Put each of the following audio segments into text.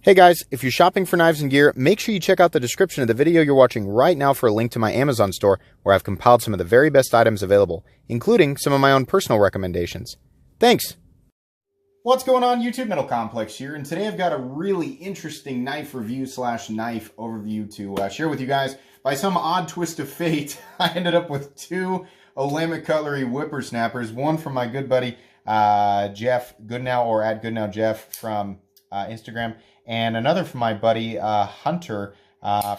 Hey guys, if you're shopping for knives and gear, make sure you check out the description of the video you're watching right now for a link to my Amazon store where I've compiled some of the very best items available, including some of my own personal recommendations. Thanks! What's going on, YouTube? Metal Complex here, and today I've got a really interesting knife review slash knife overview to share with you guys. By some odd twist of fate, I ended up with two Olamic Cutlery WhipperSnappers, one from my good buddy Jeff Goodnow, or at GoodnowJeff from Instagram, and another from my buddy Hunter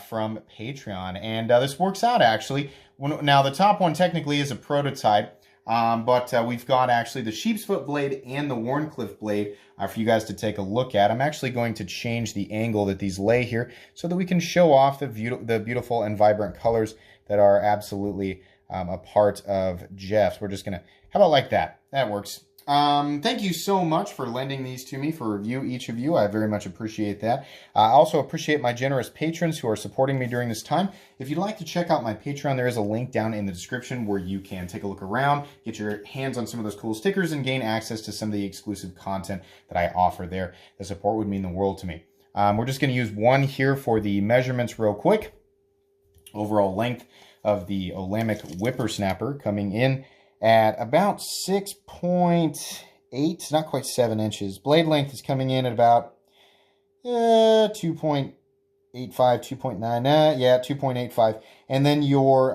from Patreon. And this works out actually. Now the top one technically is a prototype, but we've got actually the sheep's foot blade and the Wharncliffe blade for you guys to take a look at. I'm actually going to change the angle that these lay here so that we can show off the beautiful and vibrant colors that are absolutely a part of Jeff's. We're just gonna, how about like that? That works. Thank you so much for lending these to me for review, each of you. I very much appreciate that. I also appreciate my generous patrons who are supporting me during this time. If you'd like to check out my Patreon, there is a link down in the description where you can take a look around, get your hands on some of those cool stickers, and gain access to some of the exclusive content that I offer there. The support would mean the world to me. We're just going to use one here for the measurements real quick. Overall length of the Olamic WhipperSnapper coming in at about 6.8, not quite 7 inches. Blade length is coming in at about 2.85, 2.9, yeah, 2.85. And then your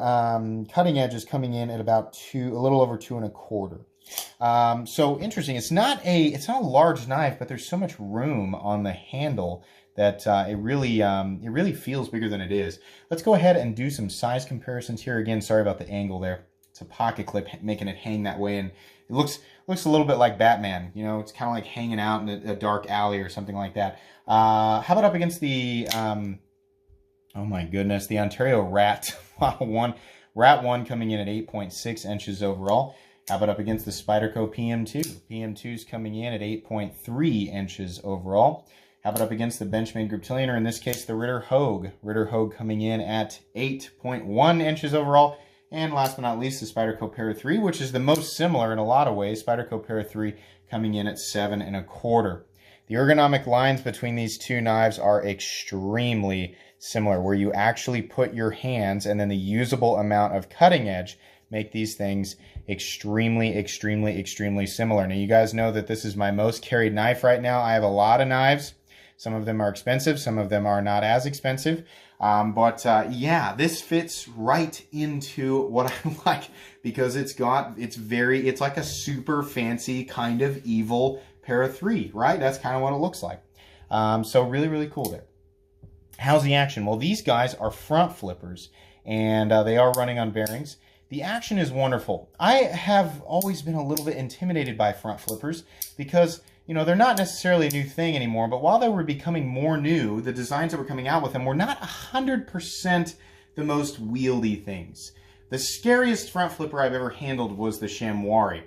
cutting edge is coming in at about a little over 2.25. So interesting. It's not a large knife, but there's so much room on the handle that it really feels bigger than it is. Let's go ahead and do some size comparisons here. Again, sorry about the angle there. It's a pocket clip making it hang that way, and it looks a little bit like Batman. You know, it's kind of like hanging out in a dark alley or something like that. How about up against the oh my goodness, the Ontario Rat Model 1, Rat 1 coming in at 8.6 inches overall. How about up against the Spyderco PM2? PM2's coming in at 8.3 inches overall. How about up against the Benchmade Griptilian, or in this case the Ritter Hogue? Ritter Hogue coming in at 8.1 inches overall. And last but not least, the Spyderco Para 3, which is the most similar in a lot of ways. Spyderco Para 3 coming in at 7.25. The ergonomic lines between these two knives are extremely similar, where you actually put your hands and then the usable amount of cutting edge make these things extremely similar. Now, you guys know that this is my most carried knife right now. I have a lot of knives. Some of them are expensive, some of them are not as expensive. Yeah, this fits right into what I like, because it's like a super fancy kind of evil Para 3, right? That's kind of what it looks like. So really cool there. How's the action? Well, these guys are front flippers, and they are running on bearings. The action is wonderful. I have always been a little bit intimidated by front flippers because, you know, they're not necessarily a new thing anymore, but while they were becoming more new, the designs that were coming out with them were not 100% the most wieldy things. The scariest front flipper I've ever handled was the Chamois,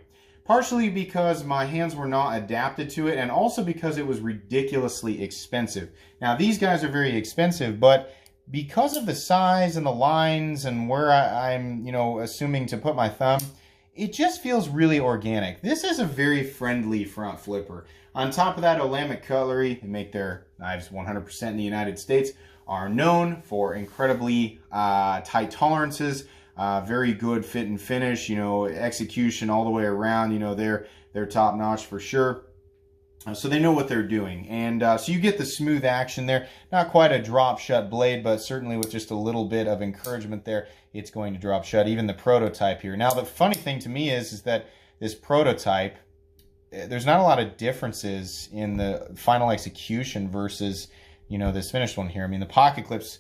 partially because my hands were not adapted to it, and also because it was ridiculously expensive. Now, these guys are very expensive, but because of the size and the lines and where I'm, you know, assuming to put my thumb, it just feels really organic. This is a very friendly front flipper. On top of that, Olamic Cutlery, they make their knives 100% in the United States, are known for incredibly tight tolerances, very good fit and finish, you know, execution all the way around. You know, they're top notch for sure. So they know what they're doing, and so you get the smooth action there. Not quite a drop shut blade, but certainly with just a little bit of encouragement there, it's going to drop shut. Even the prototype here. Now, the funny thing to me is that this prototype, there's not a lot of differences in the final execution versus, you know, this finished one here. I mean, the pocket clips,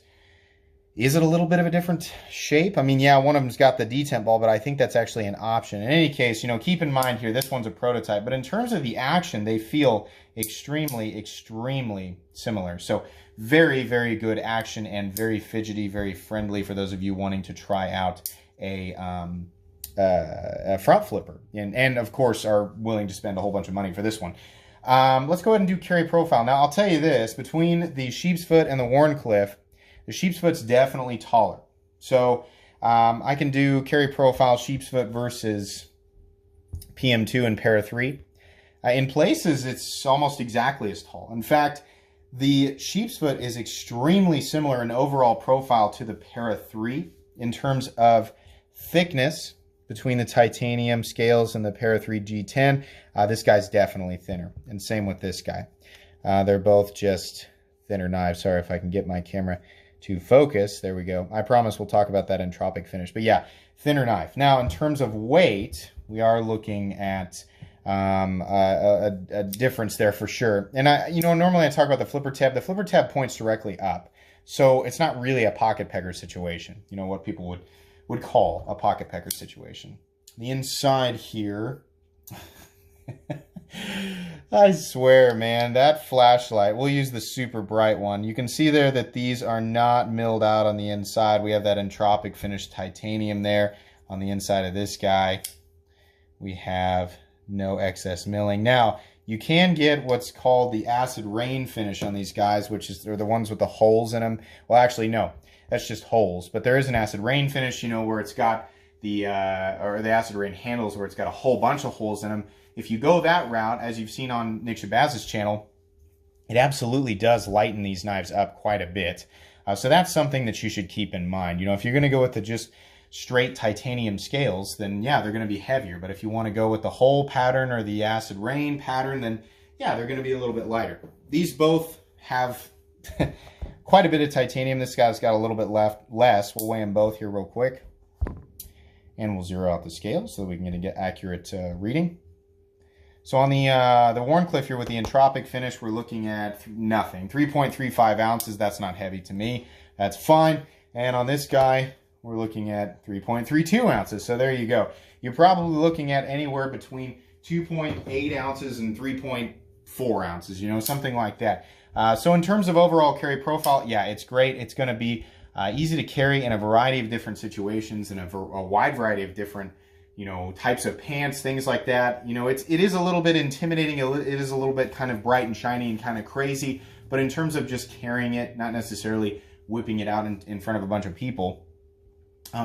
is it a little bit of a different shape? I mean, yeah, one of them's got the detent ball, but I think that's actually an option. In any case, you know, keep in mind here, this one's a prototype, but in terms of the action, they feel extremely similar. So very good action, and very fidgety, very friendly for those of you wanting to try out a front flipper, and of course are willing to spend a whole bunch of money for this one. Let's go ahead and do carry profile. Now, I'll tell you this, between the sheep's foot and the Wharncliffe, the sheep's foot's definitely taller. So I can do carry profile sheep's foot versus PM2 and Para 3. In places, it's almost exactly as tall. In fact, The sheep's foot is extremely similar in overall profile to the Para 3 in terms of thickness between the titanium scales and the Para 3 G10. This guy's definitely thinner, and same with this guy. They're both just thinner knives. Sorry if I can get my camera to focus. There we go. I promise we'll talk about that entropic finish. But yeah, thinner knife. Now, in terms of weight, we are looking at a difference there for sure. And normally I talk about the flipper tab. The flipper tab points directly up, so it's not really a pocket pecker situation. You know, what people would call a pocket pecker situation. The inside here, I swear, man, that flashlight, we'll use the super bright one. You can see there that these are not milled out on the inside. We have that entropic finished titanium there on the inside of this guy. We have no excess milling. Now, you can get what's called the acid rain finish on these guys, which is, they're the ones with the holes in them. Well, actually, no, that's just holes. But there is an acid rain finish, you know, where it's got the, or the acid rain handles where it's got a whole bunch of holes in them. If you go that route, as you've seen on Nick Shabazz's channel, it absolutely does lighten these knives up quite a bit. So that's something that you should keep in mind. You know, if you're going to go with the just straight titanium scales, then yeah, they're going to be heavier. But if you want to go with the hole pattern or the acid rain pattern, then yeah, they're going to be a little bit lighter. These both have quite a bit of titanium. This guy's got a little bit less. We'll weigh them both here real quick. And we'll zero out the scale so that we can get accurate reading. So on the Wharncliffe here with the entropic finish, we're looking at nothing. 3.35 ounces, that's not heavy to me. That's fine. And on this guy, we're looking at 3.32 ounces. So there you go. You're probably looking at anywhere between 2.8 ounces and 3.4 ounces, you know, something like that. So in terms of overall carry profile, yeah, it's great. It's going to be easy to carry in a variety of different situations and a wide variety of different, you know, types of pants, things like that. You know, it is a little bit intimidating. It is a little bit kind of bright and shiny and kind of crazy. But in terms of just carrying it, not necessarily whipping it out in front of a bunch of people,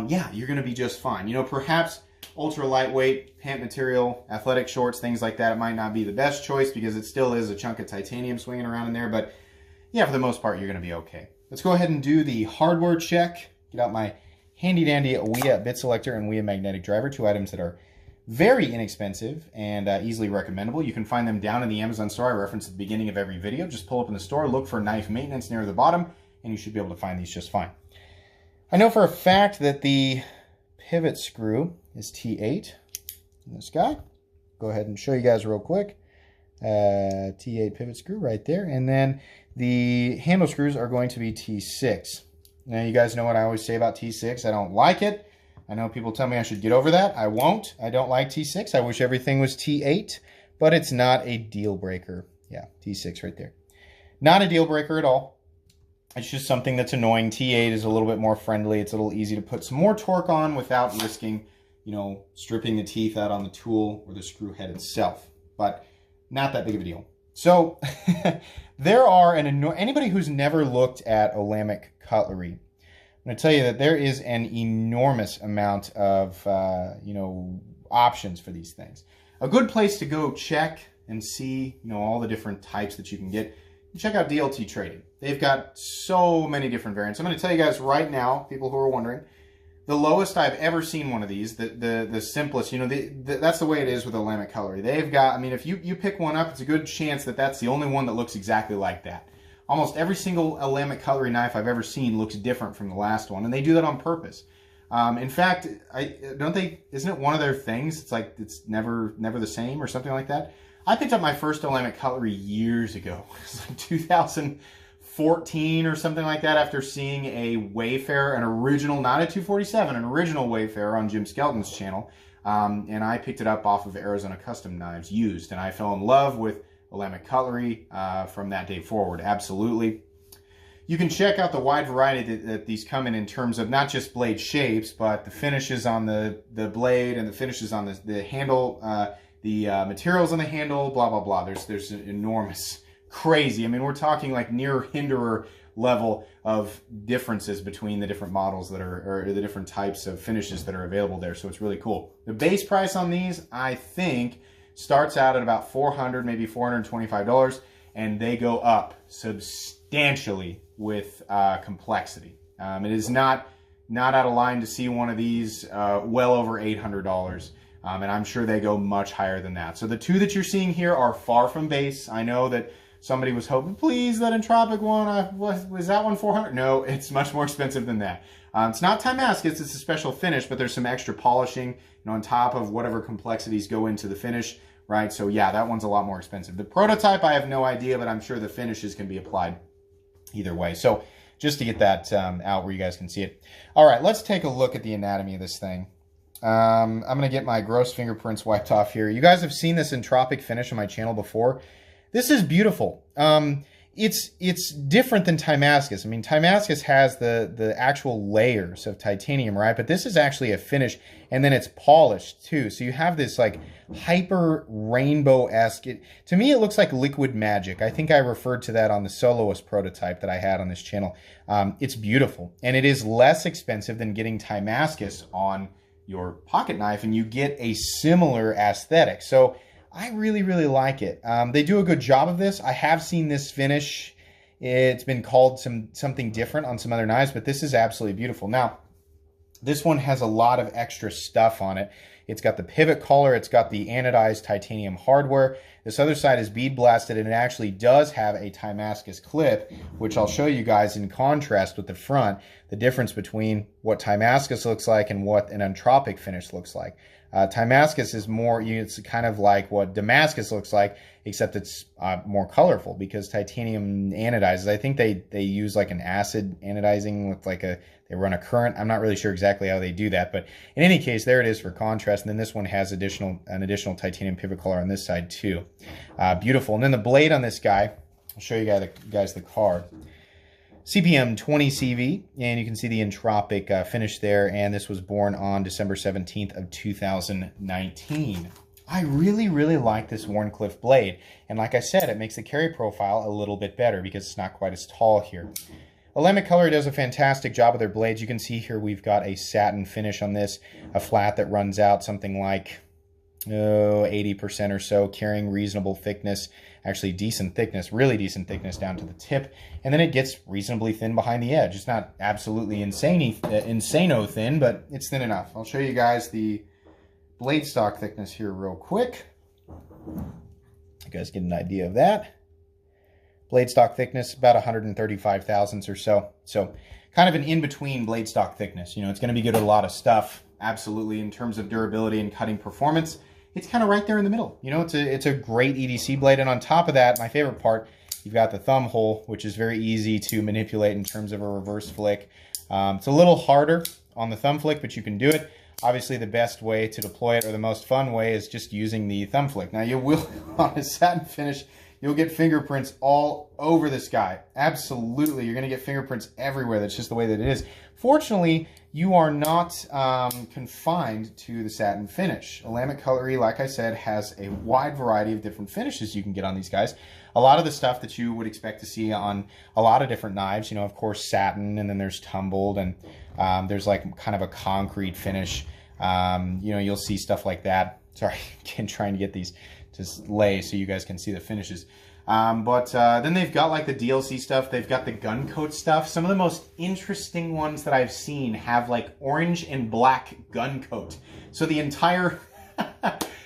yeah, you're going to be just fine. You know, perhaps ultra lightweight pant material, athletic shorts, things like that, it might not be the best choice because it still is a chunk of titanium swinging around in there. But yeah, for the most part, you're going to be okay. Let's go ahead and do the hardware check. Get out my handy dandy WIA bit selector and WIA magnetic driver, two items that are very inexpensive and easily recommendable. You can find them down in the Amazon store. I reference at the beginning of every video. Just pull up in the store, look for knife maintenance near the bottom, and you should be able to find these just fine. I know for a fact that the pivot screw is T8 in this guy. Go ahead and show you guys real quick. T8 pivot screw right there. And then the handle screws are going to be T6. Now, you guys know what I always say about T6. I don't like it. I know people tell me I should get over that. I won't. I don't like T6. I wish everything was T8, but it's not a deal breaker. Yeah, T6 right there. Not a deal breaker at all. It's just something that's annoying. T8 is a little bit more friendly. It's a little easy to put some more torque on without risking, you know, stripping the teeth out on the tool or the screw head itself. But not that big of a deal. So there are anybody who's never looked at Olamic Cutlery, I'm going to tell you that there is an enormous amount of you know, options for these things. A good place to go check and see, you know, all the different types that you can get. Check out DLT Trading. They've got so many different variants. I'm going to tell you guys right now, people who are wondering, the lowest I've ever seen one of these, the simplest, you know, that's the way it is with Olamic Cutlery. They've got, I mean, if you pick one up, it's a good chance that that's the only one that looks exactly like that. Almost every single Olamic Cutlery knife I've ever seen looks different from the last one, and they do that on purpose. In fact, isn't it one of their things? It's like it's never the same or something like that. I picked up my first Olamic Cutlery years ago. It's like 2014 or something like that, after seeing a Wayfarer, an original, not a 247, an original Wayfarer on Jim Skelton's channel. And I picked it up off of Arizona Custom Knives used, and I fell in love with Olamic Cutlery from that day forward. Absolutely. You can check out the wide variety that these come in terms of not just blade shapes, but the finishes on the blade and the finishes on the handle, the materials on the handle, blah, blah, blah. There's an enormous, crazy, I mean, we're talking like near hinderer level of differences between the different models that are, or the different types of finishes that are available there. So it's really cool. The base price on these, I think, starts out at about $400, maybe $425. and they go up substantially with complexity. It is not out of line to see one of these well over $800. And I'm sure they go much higher than that. So the two that you're seeing here are far from base. I know that somebody was hoping, please, that Entropic one, was that one $400? No, it's much more expensive than that. It's not Timascus, it's a special finish, but there's some extra polishing on top of whatever complexities go into the finish, right? So yeah, that one's a lot more expensive. The prototype, I have no idea, but I'm sure the finishes can be applied either way. So just to get that out where you guys can see it. All right, let's take a look at the anatomy of this thing. I'm going to get my gross fingerprints wiped off here. You guys have seen this Entropic finish on my channel before. This is beautiful. It's different than Timascus. I mean, Timascus has the actual layers of titanium, right? But this is actually a finish, and then it's polished too. So you have this like hyper rainbow-esque. To me, it looks like liquid magic. I think I referred to that on the Soloist prototype that I had on this channel. It's beautiful, and it is less expensive than getting Timascus on your pocket knife, and you get a similar aesthetic. So I really, really like it. They do a good job of this. I have seen this finish. It's been called something different on some other knives, but this is absolutely beautiful. Now, this one has a lot of extra stuff on it. It's got the pivot collar. It's got the anodized titanium hardware. This other side is bead blasted, and it actually does have a Timascus clip, which I'll show you guys in contrast with the front, the difference between what Timascus looks like and what an Entropic finish looks like. Timascus is more, it's kind of like what Damascus looks like, except it's more colorful because titanium anodizes. I think they use like an acid anodizing with like they run a current. I'm not really sure exactly how they do that, but in any case, there it is for contrast. And then this one has an additional titanium pivot collar on this side too. Beautiful. And then the blade on this guy, I'll show you guys the card. CPM 20 CV, and you can see the Entropic finish there, and this was born on December 17th of 2019. I really, really like this Wharncliffe blade, and like I said, it makes the carry profile a little bit better because it's not quite as tall here. Olamic Cutlery does a fantastic job of their blades. You can see here we've got a satin finish on this, a flat that runs out something like 80% or so, carrying reasonable thickness, actually decent thickness, really decent thickness down to the tip, and then it gets reasonably thin behind the edge. It's not absolutely insano thin, but it's thin enough. I'll show you guys the blade stock thickness here real quick. You guys get an idea of that. Blade stock thickness, about 135 thousandths or so. So kind of an in-between blade stock thickness. You know, it's going to be good at a lot of stuff, absolutely, in terms of durability and cutting performance. It's kind of right there in the middle. You know, it's a great EDC blade. And on top of that, my favorite part, you've got the thumb hole, which is very easy to manipulate in terms of a reverse flick. It's a little harder on the thumb flick, but you can do it. Obviously, the best way to deploy it, or the most fun way, is just using the thumb flick. Now, you will, on a satin finish, you'll get fingerprints all over this guy. Absolutely, you're going to get fingerprints everywhere. That's just the way that it is. Fortunately, you are not confined to the satin finish. Olamic Cutlery, like I said, has a wide variety of different finishes you can get on these guys. A lot of the stuff that you would expect to see on a lot of different knives, you know, of course, satin, and then there's tumbled, and there's like kind of a concrete finish. You know, you'll see stuff like that. Sorry, again, trying to get these to lay so you guys can see the finishes. Then they've got like the DLC stuff. They've got the gun coat stuff. Some of the most interesting ones that I've seen have like orange and black gun coat. So the entire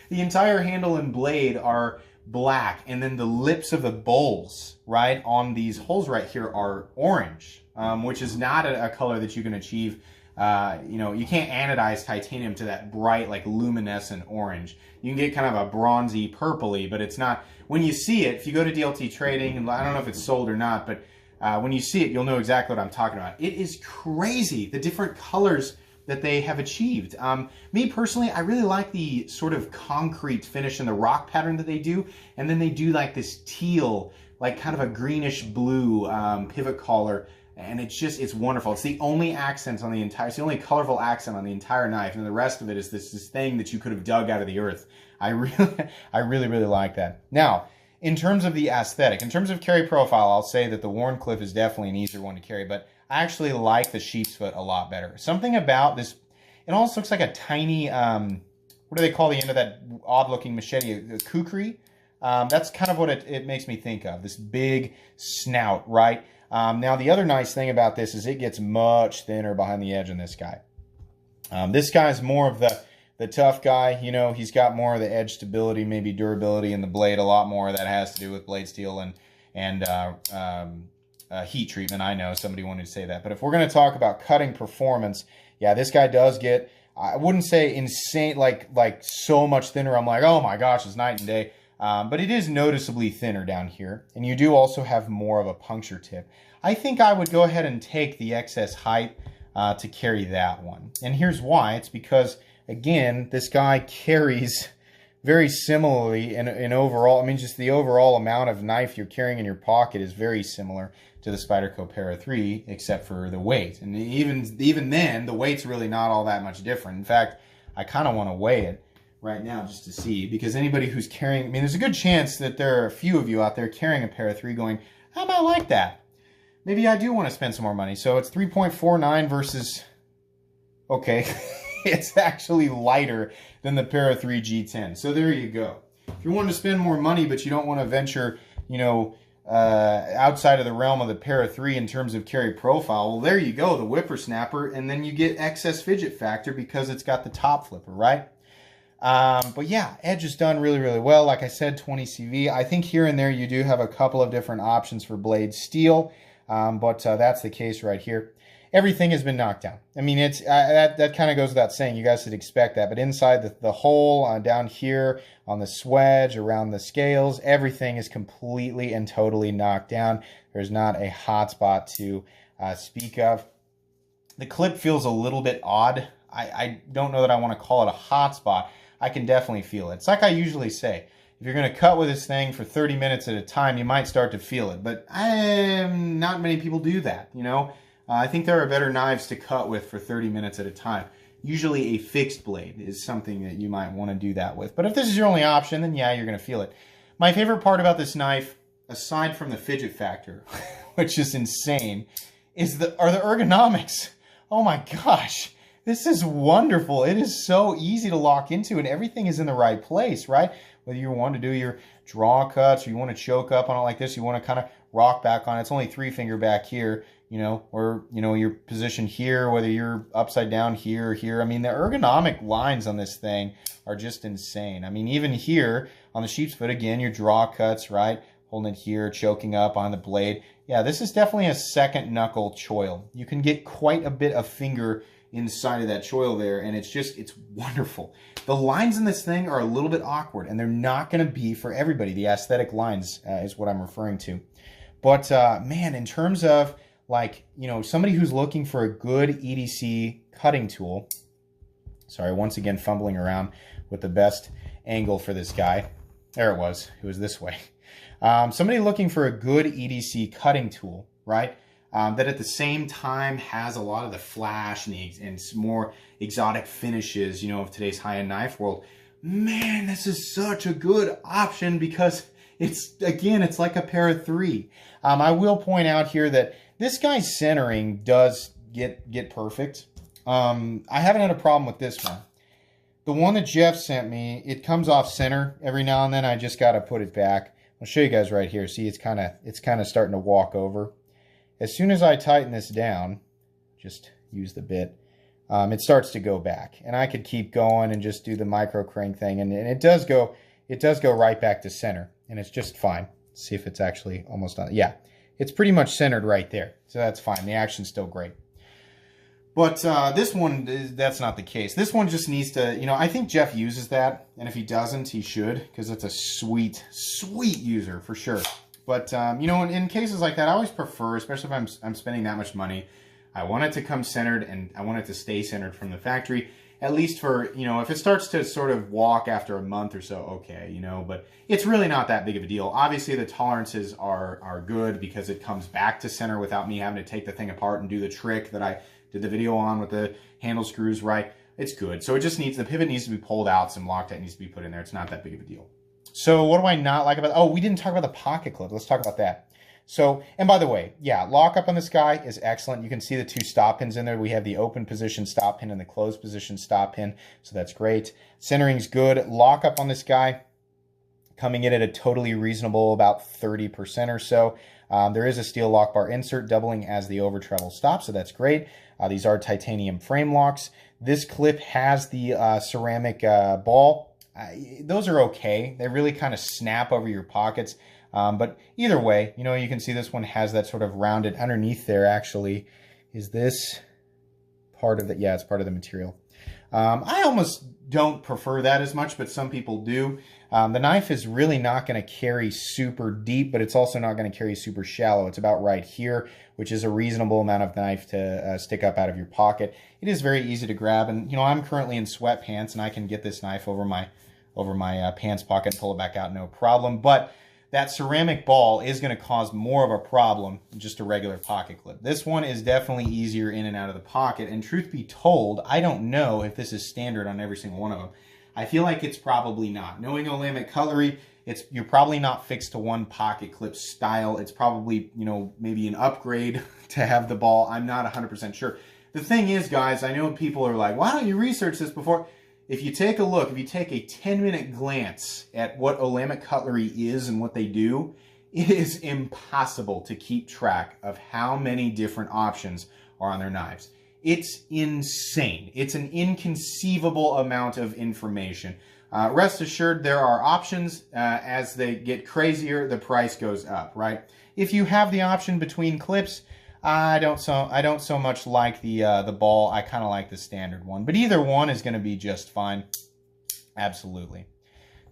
the entire handle and blade are black, and then the lips of the bowls, right, on these holes right here are orange, which is not a color that you can achieve. You know, you can't anodize titanium to that bright, like luminescent orange. You can get kind of a bronzy purpley, but it's not. When you see it, if you go to DLT Trading, and I don't know if it's sold or not, but when you see it, you'll know exactly what I'm talking about. It is crazy, the different colors that they have achieved. Me personally, I really like the sort of concrete finish and the rock pattern that they do, and then they do like this teal, like kind of a greenish blue pivot collar, and it's wonderful. It's the only accent on the entire, it's the only colorful accent on the entire knife, and the rest of it is this thing that you could have dug out of the earth. I really like that. Now, in terms of the aesthetic, in terms of carry profile, I'll say that the Wharncliffe is definitely an easier one to carry, but I actually like the sheep's foot a lot better. Something about this, it almost looks like a tiny, what do they call the end of that odd-looking machete? A kukri? That's kind of what it makes me think of, this big snout, right? Now, the other nice thing about this is it gets much thinner behind the edge on this guy. This guy's more of the tough guy. You know, he's got more of the edge stability, maybe durability in the blade. A lot more of that has to do with blade steel and heat treatment. I know somebody wanted to say that. But if we're going to talk about cutting performance, yeah, this guy does get, I wouldn't say insane, like so much thinner. I'm like, oh my gosh, it's night and day. But it is noticeably thinner down here. And you do also have more of a puncture tip. I think I would go ahead and take the excess height to carry that one. And here's why. It's because, again, this guy carries very similarly in overall, I mean, just the overall amount of knife you're carrying in your pocket is very similar to the Spyderco Para 3, except for the weight. And even then, the weight's really not all that much different. In fact, I kind of want to weigh it right now just to see, because anybody who's carrying, I mean, there's a good chance that there are a few of you out there carrying a Para 3 going, how about I like that? Maybe I do want to spend some more money. So it's 3.49 versus, okay, it's actually lighter than the Para 3 G10. So there you go. If you want to spend more money, but you don't want to venture, you know, outside of the realm of the Para 3 in terms of carry profile, well, there you go, the WhipperSnapper, and then you get excess fidget factor because it's got the top flipper, right? But yeah, edge is done really, really well. Like I said, 20 CV. I think here and there you do have a couple of different options for blade steel, but that's the case right here. Everything has been knocked down. I mean, it's that kind of goes without saying. You guys should expect that. But inside the hole, down here on the swedge, around the scales, everything is completely and totally knocked down. There's not a hot spot to speak of. The clip feels a little bit odd. I don't know that I want to call it a hot spot. I can definitely feel it. It's like I usually say. If you're going to cut with this thing for 30 minutes at a time, you might start to feel it. But not many people do that, you know. I think there are better knives to cut with for 30 minutes at a time. Usually a fixed blade is something that you might want to do that with. But if this is your only option, then yeah, you're going to feel it. My favorite part about this knife, aside from the fidget factor, which is insane, are the ergonomics. Oh my gosh, this is wonderful. It is so easy to lock into, and everything is in the right place, right? Whether you want to do your draw cuts or you want to choke up on it like this, you want to kind of rock back on it. It's only 3-finger back here, you know, or, you know, your position here, whether you're upside down here or here. I mean, the ergonomic lines on this thing are just insane. I mean, even here on the sheep's foot, again, your draw cuts, right? Holding it here, choking up on the blade. Yeah, this is definitely a second knuckle choil. You can get quite a bit of finger inside of that choil there, and it's wonderful. The lines in this thing are a little bit awkward, and they're not going to be for everybody. The aesthetic lines is what I'm referring to. But man, in terms of, like, you know, somebody who's looking for a good EDC cutting tool, sorry, once again fumbling around with the best angle for this guy. There it was this way. Somebody looking for a good EDC cutting tool, right? That at the same time has a lot of the flash and some more exotic finishes, you know, of today's high-end knife world. Man, this is such a good option because it's like a Para 3. I will point out here that this guy's centering does get perfect. I haven't had a problem with this one. The one that Jeff sent me, it comes off center every now and then. I just got to put it back. I'll show you guys right here. See, it's kind of starting to walk over. As soon as I tighten this down, just use the bit, it starts to go back. And I could keep going and just do the micro crank thing, and it does go right back to center, and it's just fine. Let's see if it's actually almost on. Yeah, it's pretty much centered right there, so that's fine. The action's still great. But this one, that's not the case. This one just needs to, you know, I think Jeff uses that, and if he doesn't, he should, because it's a sweet, sweet user for sure. But, you know, in cases like that, I always prefer, especially if I'm spending that much money, I want it to come centered, and I want it to stay centered from the factory, at least for, you know, if it starts to sort of walk after a month or so, okay, you know, but it's really not that big of a deal. Obviously, the tolerances are good because it comes back to center without me having to take the thing apart and do the trick that I did the video on with the handle screws, right? It's good. So it just needs, the pivot needs to be pulled out, some Loctite needs to be put in there. It's not that big of a deal. So what do I not like about, oh, we didn't talk about the pocket clip. Let's talk about that. So, and by the way, yeah, lockup on this guy is excellent. You can see the two stop pins in there. We have the open position stop pin and the closed position stop pin. So that's great. Centering's good. Lockup on this guy, coming in at a totally reasonable about 30% or so. There is a steel lock bar insert doubling as the over travel stop, so that's great. These are titanium frame locks. This clip has the ceramic ball. Those are okay. They really kind of snap over your pockets. But either way, you know, you can see this one has that sort of rounded underneath there. Actually, is this part of the, yeah, it's part of the material. I almost don't prefer that as much, but some people do. The knife is really not going to carry super deep, but it's also not going to carry super shallow. It's about right here, which is a reasonable amount of knife to stick up out of your pocket. It is very easy to grab, and you know, I'm currently in sweatpants, and I can get this knife over my pants pocket and pull it back out, no problem. But that ceramic ball is going to cause more of a problem than just a regular pocket clip. This one is definitely easier in and out of the pocket, and truth be told, I don't know if this is standard on every single one of them. I feel like it's probably not. Knowing Olamic Cutlery, you're probably not fixed to one pocket clip style. It's probably, you know, maybe an upgrade to have the ball. I'm not 100% sure. The thing is, guys, I know people are like, why don't you research this before? If you take a look, if you take a 10-minute glance at what Olamic Cutlery is and what they do, it is impossible to keep track of how many different options are on their knives. It's insane. It's an inconceivable amount of information. Rest assured, there are options. As they get crazier, the price goes up, right? If you have the option between clips, I don't so much like the ball. I kind of like the standard one, but either one is going to be just fine. Absolutely.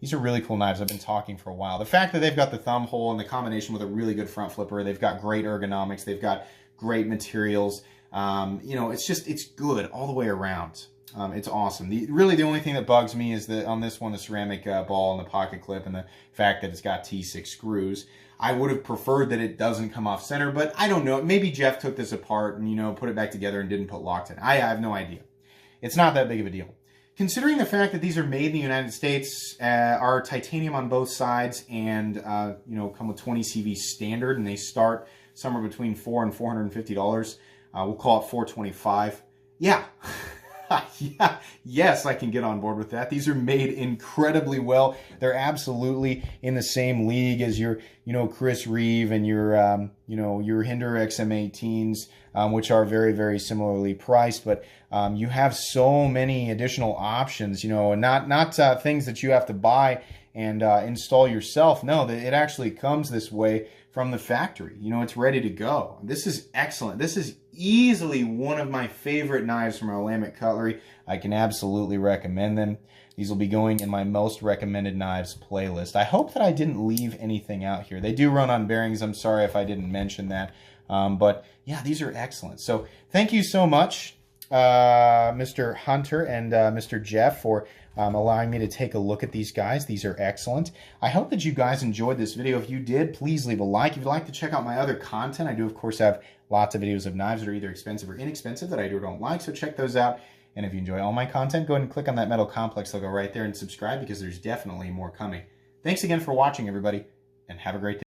These are really cool knives. I've been talking for a while. The fact that they've got the thumb hole and the combination with a really good front flipper, they've got great ergonomics, they've got great materials. You know, it's good all the way around. It's awesome. Really, the only thing that bugs me is that on this one, the ceramic ball and the pocket clip, and the fact that it's got T6 screws. I would have preferred that it doesn't come off center, but I don't know. Maybe Jeff took this apart and, you know, put it back together and didn't put locks in. I have no idea. It's not that big of a deal. Considering the fact that these are made in the United States, are titanium on both sides, and you know, come with 20 CV standard, and they start somewhere between $400 and $450. We'll call it $425. Yeah. Yeah, yes, I can get on board with that. These are made incredibly well. They're absolutely in the same league as your, you know, Chris Reeve and your, you know, your Hinder XM18s, which are very, very similarly priced. But you have so many additional options, you know, and not things that you have to buy and install yourself. No, it actually comes this way from the factory. You know, it's ready to go. This is excellent. This is easily one of my favorite knives from Olamic Cutlery. I can absolutely recommend them. These will be going in my most recommended knives playlist. I hope that I didn't leave anything out here. They do run on bearings. I'm sorry if I didn't mention that. But yeah, these are excellent. So thank you so much, Mr. Hunter and Mr. Jeff, for allowing me to take a look at these guys. These are excellent. I hope that you guys enjoyed this video. If you did, please leave a like. If you'd like to check out my other content, I do, of course, have lots of videos of knives that are either expensive or inexpensive that I do or don't like, so check those out. And if you enjoy all my content, go ahead and click on that metal complex logo right there and subscribe, because there's definitely more coming. Thanks again for watching, everybody, and have a great day.